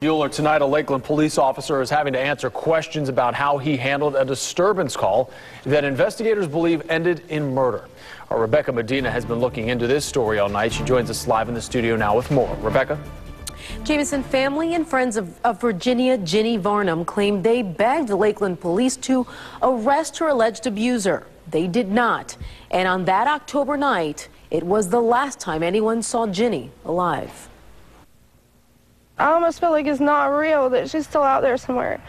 Bueller, tonight a Lakeland police officer is having to answer questions about how he handled a disturbance call that investigators believe ended in murder. Our Rebecca Medina has been looking into this story all night. She joins us live in the studio now with more. Rebecca? Jameson, family and friends of Virginia Ginny Varnum claimed they begged Lakeland Police to arrest her alleged abuser. They did not. And on that October night, it was the last time anyone saw Ginny alive. I almost feel like it's not real, that she's still out there somewhere.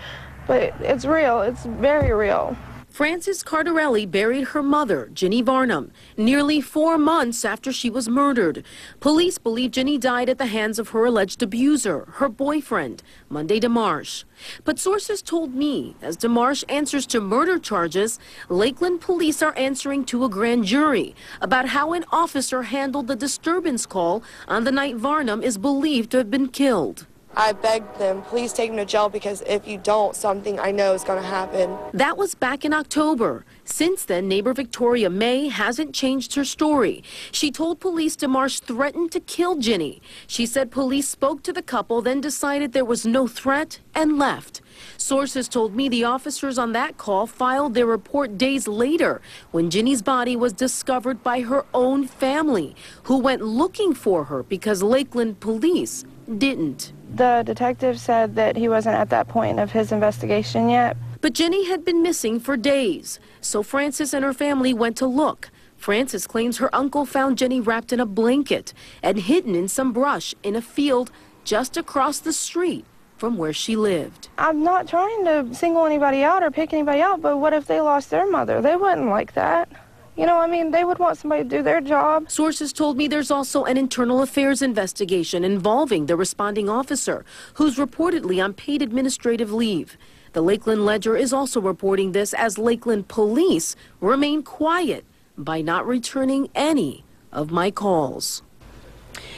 But it's real. It's very real. Frances Cardarelli buried her mother, Ginny Varnum, nearly 4 months after she was murdered. Police believe Ginny died at the hands of her alleged abuser, her boyfriend, Monday DeMarsh. But sources told me, as DeMarsh answers to murder charges, Lakeland Police are answering to a grand jury about how an officer handled the disturbance call on the night Varnum is believed to have been killed. I begged them, please take him to jail, because if you don't, something I know is going to happen. That was back in October. Since then, neighbor Victoria May hasn't changed her story. She told police DeMarsh threatened to kill Ginny. She said police spoke to the couple, then decided there was no threat and left. Sources told me the officers on that call filed their report days later when Ginny's body was discovered by her own family, who went looking for her because Lakeland Police didn't. The detective said that he wasn't at that point of his investigation yet. But Ginny had been missing for days, so Frances and her family went to look. Frances claims her uncle found Ginny wrapped in a blanket and hidden in some brush in a field just across the street from where she lived. I'm not trying to single anybody out or pick anybody out, but what if they lost their mother? They wouldn't like that. You know, I mean, they would want somebody to do their job. Sources told me there's also an internal affairs investigation involving the responding officer, who's reportedly on paid administrative leave. The Lakeland Ledger is also reporting this as Lakeland Police remain quiet by not returning any of my calls.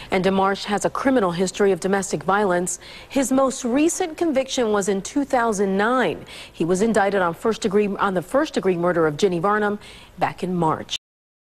And DeMarsh has a criminal history of domestic violence. His most recent conviction was in 2009. He was indicted on the first-degree murder of Ginny Varnum back in March.